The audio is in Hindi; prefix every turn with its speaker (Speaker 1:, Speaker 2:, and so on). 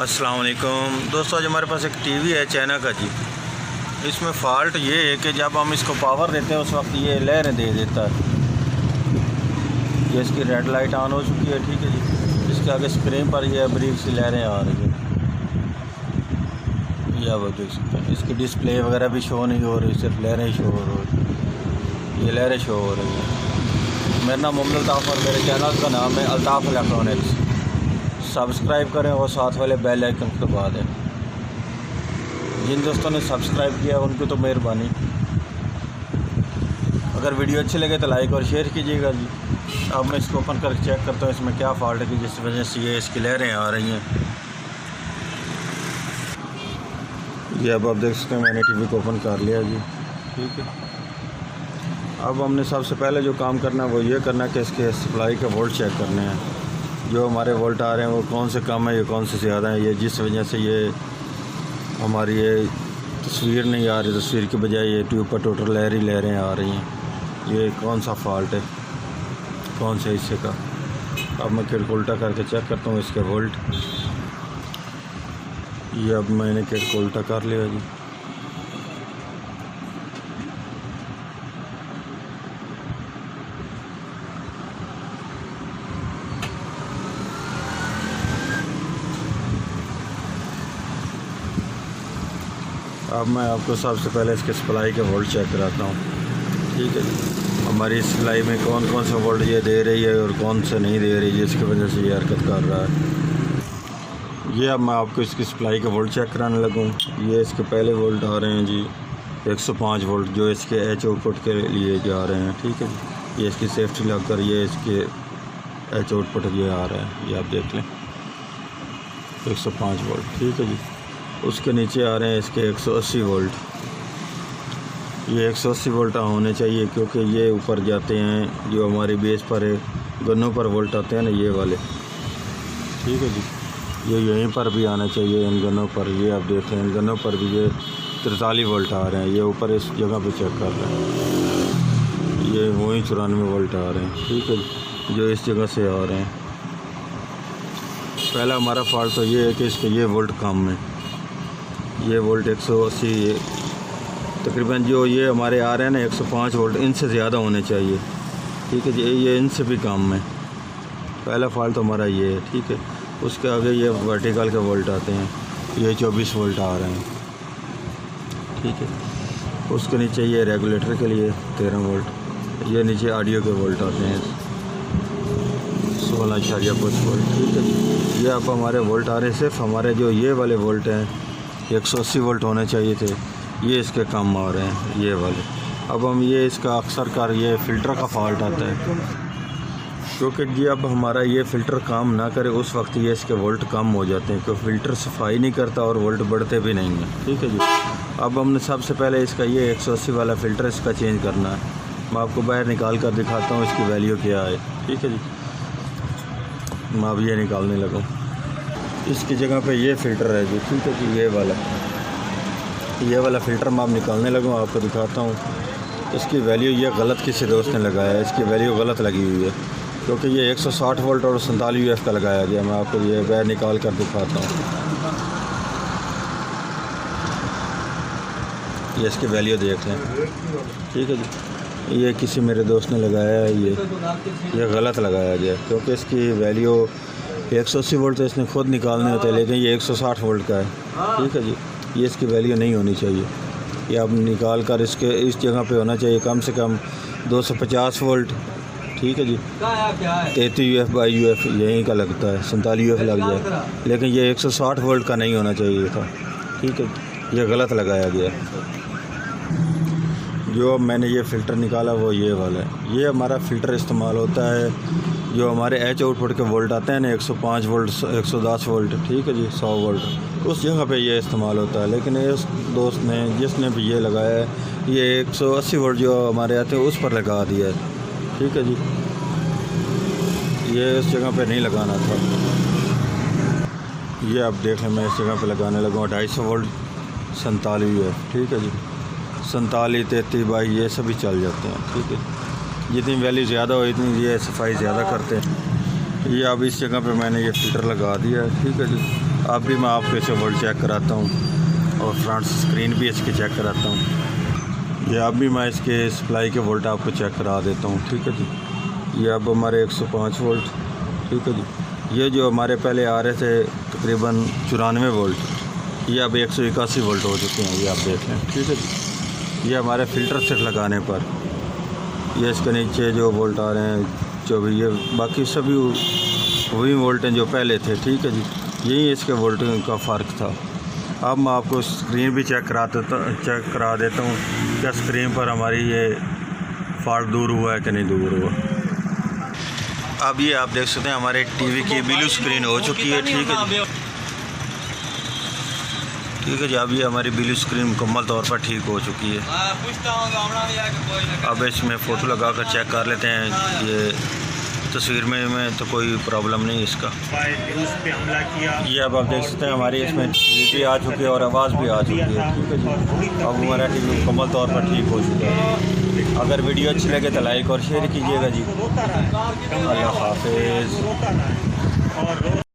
Speaker 1: अस्सलाम वालेकुम दोस्तों, आज हमारे पास एक टीवी है चाइना का जी। इसमें फ़ॉल्ट ये है कि जब हम इसको पावर देते हैं उस वक्त ये लहरें दे देता है। ये इसकी रेड लाइट ऑन हो चुकी है, ठीक है जी। इसके आगे स्क्रीन पर ये बारीक सी लहरें आ रही हैं, ये आप देख सकते हैं। इसकी डिस्प्ले वगैरह भी शो नहीं हो रही, सिर्फ लहरें ही शो हो रही, ये लहरें शो हो रही हैं। मेरा नाम मोहम्मद अल्ताफ़ और मेरे चैनल का नाम है अल्ताफ़ इलेक्ट्रॉनिक्स। सब्सक्राइब करें और साथ वाले बेल आइकन को दबा दें। जिन दोस्तों ने सब्सक्राइब किया उनकी तो मेहरबानी। अगर वीडियो अच्छी लगे तो लाइक और शेयर कीजिएगा जी। अब मैं इसको ओपन करके चेक करता हूँ इसमें क्या फ़ॉल्ट है कि जिस वजह से ये इसकी लहरें आ रही हैं। ये अब आप देख सकते हैं मैंने टीवी को ओपन कर लिया जी, ठीक है। अब हमने सबसे पहले जो काम करना है वो ये करना है कि इसके सप्लाई के वोल्ट चेक करने हैं। जो हमारे वोल्ट आ रहे हैं वो कौन से कम है, ये कौन से ज़्यादा है। ये जिस वजह से ये हमारी ये तस्वीर नहीं आ रही, तस्वीर के बजाय ये ट्यूब पर टोटल लहरें आ रही हैं। ये कौन सा फॉल्ट है, कौन से हिस्से का। अब मैं किट को उल्टा करके चेक करता हूँ इसके वोल्ट। ये अब मैंने किट को उल्टा कर लिया जी। अब मैं आपको सबसे पहले इसके सप्लाई के वोल्ट चेक कराता हूँ, ठीक है जी। हमारी सप्लाई में कौन कौन सा वोल्ट ये दे रही है और कौन से नहीं दे रही है, जिसकी वजह से ये हरकत कर रहा है। ये अब मैं आपको इसकी सप्लाई के वोल्ट चेक कराने लगूँ। ये इसके पहले वोल्ट आ रहे हैं जी 105 वोल्ट, जो इसके एच आउटपुट के लिए जा रहे हैं, ठीक है जी। ये इसकी सेफ्टी लग कर ये इसके एच आउटपुट ये आ रहा है, ये आप देख लें 105 वोल्ट, ठीक है जी। उसके नीचे आ रहे हैं इसके 180 वोल्ट। ये 180 वोल्ट होने चाहिए क्योंकि ये ऊपर जाते हैं जो हमारी बेस पर है, गन्नों पर वोल्ट आते हैं ना ये वाले, ठीक है जी। ये यहीं पर भी आना चाहिए इन गन्नों पर। ये आप देखें इन गन्नों पर भी ये 43 वोल्ट आ रहे हैं। ये ऊपर इस जगह पे चेक कर रहे हैं, ये वहीं 94 वोल्ट आ रहे हैं, ठीक है जी, जो इस जगह से आ रहे हैं। पहला हमारा फॉल्ट तो ये है कि इसके ये वोल्ट कम है। ये वोल्ट 180 तकरीबन जो ये हमारे आ रहे हैं ना 105 वोल्ट, इनसे ज़्यादा होने चाहिए, ठीक है जी। ये इनसे भी कम है। पहला फॉल्ट तो हमारा ये है, ठीक है। उसके आगे ये वर्टिकल के वोल्ट आते हैं, ये 24 वोल्ट आ रहे हैं, ठीक है। उसके नीचे ये रेगुलेटर के लिए 13 वोल्ट। ये नीचे ऑडियो के वोल्ट आते हैं 16.5 वोल्ट, ठीक है जी। ये अब हमारे वोल्ट आ रहे हैं, सिर्फ हमारे जो ये वाले वोल्ट हैं 180 वोल्ट होने चाहिए थे, ये इसके कम आ रहे हैं ये वाले। अब हम ये इसका अक्सर कर ये फ़िल्टर का फॉल्ट आता है, क्योंकि जी अब हमारा ये फ़िल्टर काम ना करे उस वक्त ये इसके वोल्ट कम हो जाते हैं, क्योंकि फ़िल्टर सफाई नहीं करता और वोल्ट बढ़ते भी नहीं हैं, ठीक है जी। अब हमने सबसे पहले इसका ये 180 वाला फ़िल्टर इसका चेंज करना है। मैं आपको बाहर निकाल कर दिखाता हूँ इसकी वैल्यू क्या है, ठीक है जी। मैं अब ये निकालने लगा। इसकी जगह पे ये फ़िल्टर है जी, ठीक है जी। ये वाला फ़िल्टर मैं अब निकालने लगा, आपको दिखाता हूँ। इसकी वैल्यू ये गलत किसी दोस्त ने लगाया है, इसकी वैल्यू गलत लगी हुई है, क्योंकि ये 160 वोल्ट और 47 UF का लगाया गया। मैं आपको ये बाहर निकाल कर दिखाता हूँ। ये इसकी वैल्यू देख लें, ठीक है जी। ये किसी मेरे दोस्त ने लगाया है, ये गलत लगाया गया, क्योंकि इसकी वैल्यू 180 वोल्ट तो इसने खुद निकालने होते हैं, लेकिन ये 160 वोल्ट का है, ठीक है जी। ये इसकी वैल्यू नहीं होनी चाहिए। ये अब निकाल कर इसके इस जगह पे होना चाहिए कम से कम 250 वोल्ट, ठीक है जी। 33 UF बाई UF यहीं का लगता है, 47 UF लग जाए, लेकिन ये 160 वोल्ट का नहीं होना चाहिए था, ठीक है। ये गलत लगाया गया। जो मैंने ये फ़िल्टर निकाला वो ये वाला है। ये हमारा फ़िल्टर इस्तेमाल होता है जो हमारे एच आउटपुट के वोल्ट आते हैं ना 105 वोल्ट 110 वोल्ट, ठीक है जी, 100 वोल्ट, उस जगह पे ये इस्तेमाल होता है। लेकिन इस दोस्त ने जिसने भी ये लगाया है ये 180 वोल्ट जो हमारे आते हैं उस पर लगा दिया है, ठीक है जी। ये इस जगह पे नहीं लगाना था। ये आप देख लें मैं इस जगह पे लगाने लगा 250 वोल्ट 47 UF, ठीक है जी। 47 33 बाई ये सभी चल जाते हैं, ठीक है। जितनी वैल्यू ज़्यादा हो इतनी ये सफाई ज़्यादा करते हैं। ये अब इस जगह पे मैंने ये फ़िल्टर लगा दिया है, ठीक है जी। अब भी मैं आपको इसे वोल्ट चेक कराता हूँ और फ्रंट स्क्रीन भी इसकी चेक कराता हूँ। ये अब भी मैं इसके सप्लाई के वोल्ट आपको चेक करा देता हूँ, ठीक है जी। ये अब हमारे 105 वोल्ट, ठीक है जी। ये जो हमारे पहले आ रहे थे तकरीबन 94 वोल्ट, ये अब 181 वोल्ट हो चुके हैं, ये आप देख लें, ठीक है जी। ये हमारे फ़िल्टर सेट लगाने पर ये इसके नीचे जो वोल्ट आ रहे हैं 24, ये बाकी सभी वही वोल्ट हैं जो पहले थे, ठीक है जी। यही इसके वोल्टेज का फ़र्क था। अब मैं आपको स्क्रीन भी चेक करा देता हूँ क्या स्क्रीन पर हमारी ये फॉल्ट दूर हुआ है कि नहीं दूर हुआ। अब ये आप देख सकते हैं हमारे टीवी की ब्लू स्क्रीन हो चुकी है, ठीक है जी। ठीक है जी, अब ये हमारी ब्लू स्क्रीन मुकम्मल तौर पर ठीक हो चुकी है। अब इसमें फ़ोटो लगा कर चेक कर लेते हैं। ये तस्वीर में तो कोई प्रॉब्लम नहीं इसका। ये अब आप देख सकते हैं हमारी इसमें टीवी आ चुकी है और आवाज़ भी आ चुकी है, ठीक है जी। अब हमारा टीवी मुकम्मल तौर पर ठीक हो चुका है। अगर वीडियो अच्छी लगे तो लाइक और शेयर कीजिएगा जी। अल्लाह हाफिज़।